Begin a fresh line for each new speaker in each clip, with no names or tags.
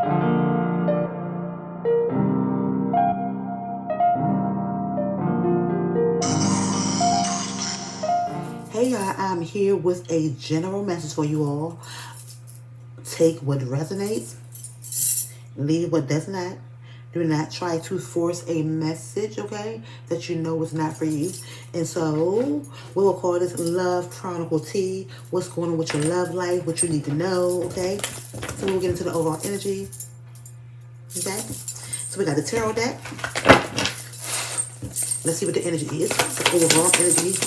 Hey y'all, I'm here with a general message for you all. Take what resonates, leave what does not. Do not try to force a message, okay, that you know is not for you. And so, we'll call this Love Chronicle T. What's going on with your love life, what you need to know, okay? So we'll get into the overall energy, okay? So we got the tarot deck. Let's see what the energy is, the overall energy.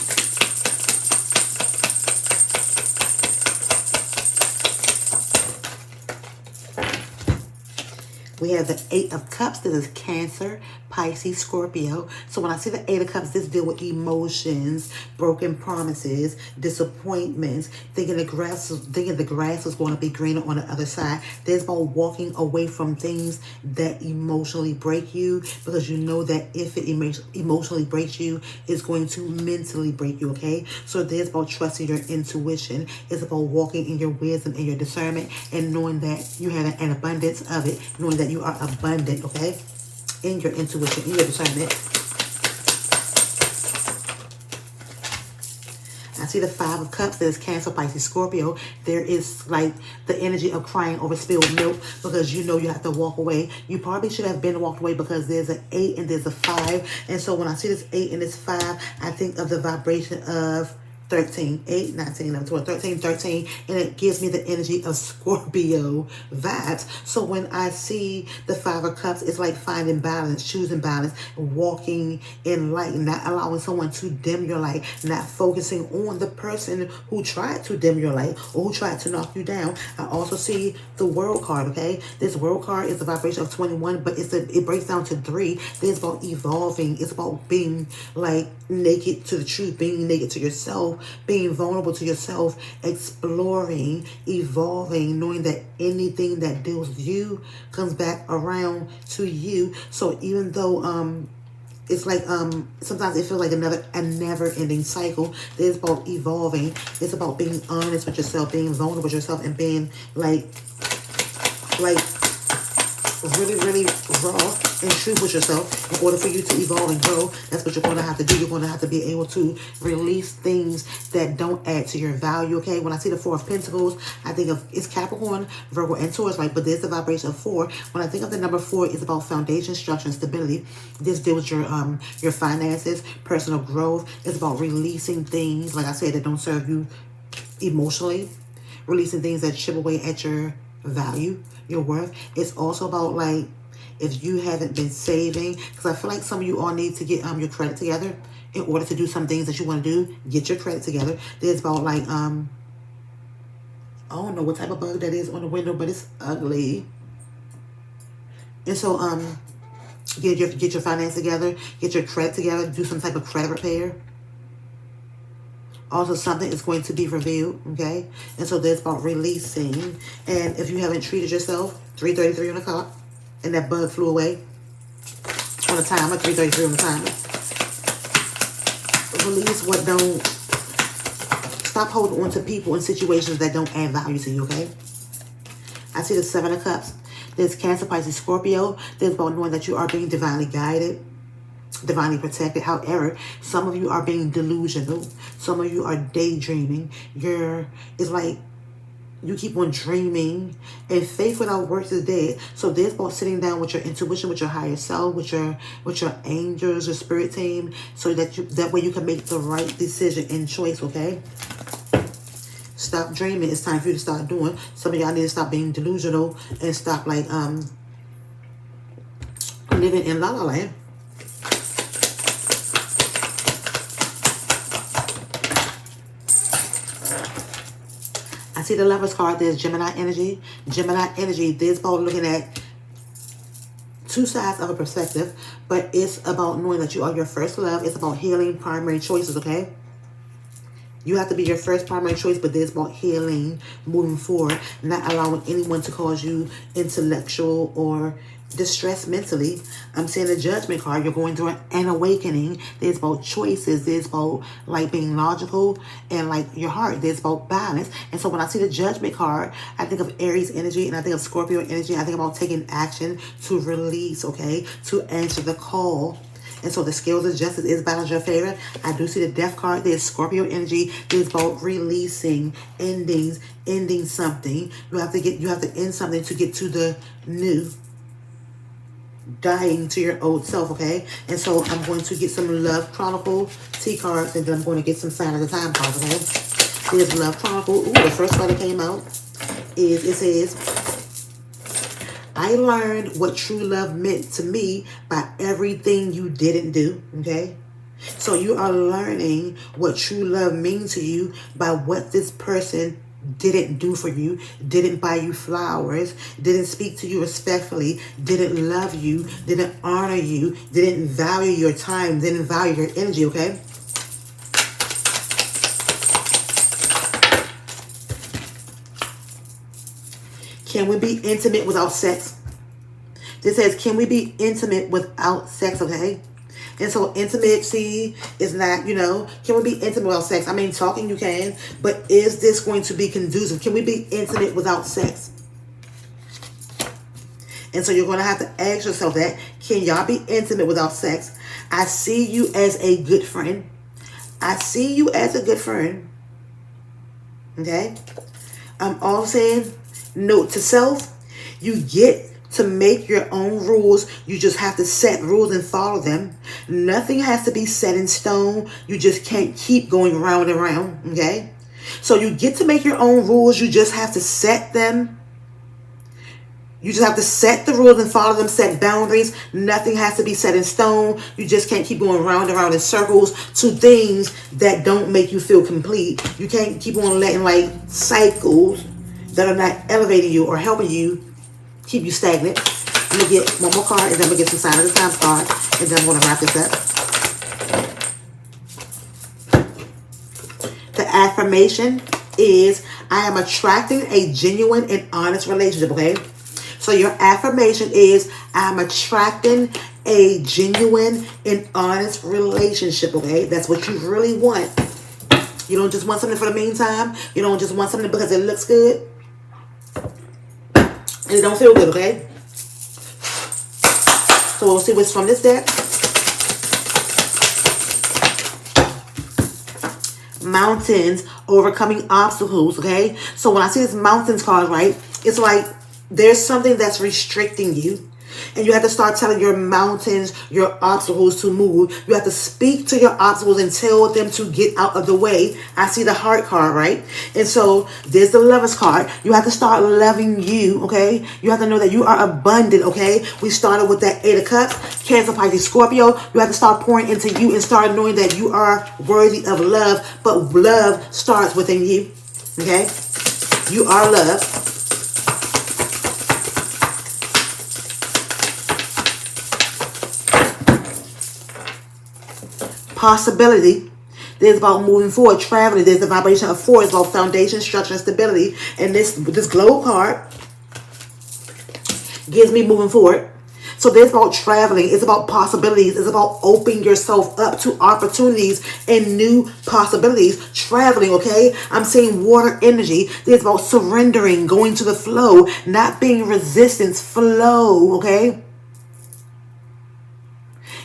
We have the Eight of Cups. This is Cancer, Pisces, Scorpio. So when I see the Eight of Cups, this deals with emotions, broken promises, disappointments, thinking the grass was going to be greener on the other side. There's about walking away from things that emotionally break you, because you know that if it emotionally breaks you, it's going to mentally break you, okay? So there's about trusting your intuition. It's about walking in your wisdom and your discernment and knowing that you have an abundance of it, knowing that you are abundant, okay, in your intuition, in your discernment. I see the Five of Cups. There's Cancer, Pisces, Scorpio. There is like the energy of crying over spilled milk, because you know you have to walk away. You probably should have been walked away, because there's an 8 and there's a 5. And so when I see this 8 and this 5, I think of the vibration of 13, 8, 19, 11, 12, 13, 13, and it gives me the energy of Scorpio vibes. So when I see the Five of Cups, it's like finding balance, choosing balance, walking in light, not allowing someone to dim your light, not focusing on the person who tried to dim your light or who tried to knock you down. I also see the World card, okay? This World card is the vibration of 21, but it breaks down to 3. It's about evolving. It's about being like naked to the truth, being naked to yourself, being vulnerable to yourself, exploring, evolving, knowing that anything that deals with you comes back around to you. So even though it's like sometimes it feels like a never-ending cycle, it's about evolving. It's about being honest with yourself, being vulnerable with yourself, and being like really, really raw and true with yourself. In order for you to evolve and grow, that's what you're going to have to do. You're going to have to be able to release things that don't add to your value, okay? When I see the Four of Pentacles, I think of it's Capricorn, Virgo, and Taurus, right? But there's the vibration of 4. When I think of the number 4, it's about foundation, structure, and stability. This deals with your finances, personal growth. It's about releasing things, like I said, that don't serve you emotionally. Releasing things that chip away at your value, your worth. It's also about like if you haven't been saving, because I feel like some of you all need to get your credit together in order to do some things that you want to do. Get your credit together. There's about like I don't know what type of bug that is on the window, but it's ugly. And so get your finance together, get your credit together, do some type of credit repair. Also, something is going to be revealed, okay? And so there's about releasing. And if you haven't treated yourself, 3:33 on the clock, and that bug flew away on the timer, 3:33 on the timer. Release what don't. Stop holding on to people and situations that don't add value to you, okay? I see the Seven of Cups. There's Cancer, Pisces, Scorpio. There's about knowing that you are being divinely guided, divinely protected. However, some of you are being delusional. Some of you are daydreaming. It's like you keep on dreaming, and faith without works is dead. So there's about sitting down with your intuition, with your higher self, with your angels, your spirit team, so that way you can make the right decision and choice, okay? Stop dreaming. It's time for you to start doing. Some of y'all need to stop being delusional and stop like living in la la land. I see the Lovers card. There's Gemini energy. Gemini energy, there's about looking at two sides of a perspective, but it's about knowing that you are your first love. It's about healing primary choices, okay? You have to be your first primary choice, but there's about healing, moving forward, not allowing anyone to cause you intellectual or distressed mentally. I'm seeing the Judgment card. You're going through an awakening. There's both choices. There's both like being logical and like your heart. There's both balance. And so when I see the Judgment card, I think of Aries energy and I think of Scorpio energy. I think about taking action to release, okay, to answer the call. And so the scales of justice is balanced your favor. I do see the Death card. There's Scorpio energy. There's both releasing, endings, ending something. You have to end something to get to the new. Dying to your old self, okay? And so I'm going to get some Love Chronicle T cards, and then I'm going to get some Sign of the Time cards, okay? There's Love Chronicle. Ooh, the first card that came out is, it says, I learned what true love meant to me by everything you didn't do, okay? So you are learning what true love means to you by what this person didn't do for you, didn't buy you flowers, didn't speak to you respectfully, didn't love you, didn't honor you, didn't value your time, didn't value your energy, okay? Can we be intimate without sex? This says, can we be intimate without sex, okay? And so intimacy is not, you know, can we be intimate without sex? I mean, talking you can, but is this going to be conducive? Can we be intimate without sex? And so you're going to have to ask yourself that. Can y'all be intimate without sex? I see you as a good friend. I see you as a good friend. Okay? I'm also saying, note to self, you get to make your own rules. You just have to set rules and follow them. Nothing has to be set in stone. You just can't keep going round and round, okay? So you get to make your own rules. You just have to set them. You just have to set the rules and follow them, set boundaries. Nothing has to be set in stone. You just can't keep going round and round in circles to things that don't make you feel complete. You can't keep on letting like cycles that are not elevating you or helping you keep you stagnant. Let me get one more card, and then we'll get some Sign of the Time card, and then I'm going to wrap this up. The affirmation is, I am attracting a genuine and honest relationship, okay? So your affirmation is, I'm attracting a genuine and honest relationship, okay? That's what you really want. You don't just want something for the meantime. You don't just want something because it looks good. And it don't feel good, okay? So we'll see what's from this deck. Mountains, overcoming obstacles, okay? So when I see this mountains card, right, it's like there's something that's restricting you. And you have to start telling your mountains, your obstacles to move. You have to speak to your obstacles and tell them to get out of the way. I see the Heart card, right? And so there's the Lovers card. You have to start loving you, okay? You have to know that you are abundant, okay? We started with that 8 of Cups, Cancer, Pisces, Scorpio. You have to start pouring into you and start knowing that you are worthy of love. But love starts within you, okay? You are loved. Possibility. There's about moving forward, traveling. There's the vibration of 4. It's about foundation, structure, and stability. And this globe card gives me moving forward. So there's about traveling. It's about possibilities. It's about opening yourself up to opportunities and new possibilities. Traveling, okay? I'm seeing water energy. There's about surrendering, going to the flow, not being resistance, flow, okay?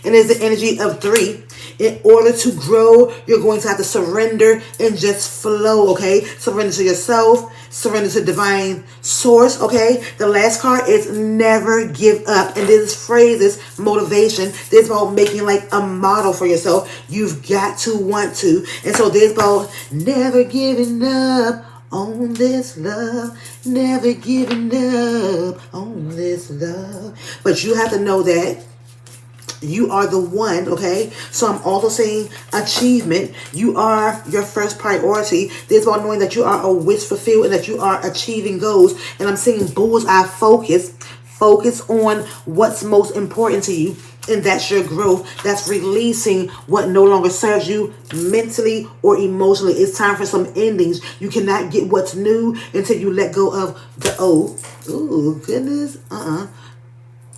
And there's the energy of 3. In order to grow, you're going to have to surrender and just flow, okay? Surrender to yourself, surrender to divine source, okay? The last card is never give up. And this phrase is motivation. This is about making like a model for yourself. You've got to want to. And so this is about never giving up on this love, never giving up on this love. But you have to know that you are the one, okay? So I'm also saying achievement. You are your first priority. There's about knowing that you are a wish fulfilled and that you are achieving goals. And I'm saying bullseye focus. Focus on what's most important to you. And that's your growth. That's releasing what no longer serves you mentally or emotionally. It's time for some endings. You cannot get what's new until you let go of the old. Ooh, goodness.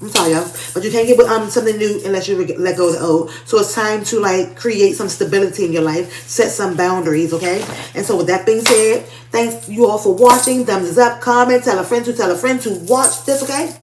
I'm sorry, y'all. But you can't get with something new unless you let go of the old. So it's time to like create some stability in your life. Set some boundaries, okay? And so with that being said, thanks you all for watching. Thumbs up, comment, tell a friend to watch this, okay?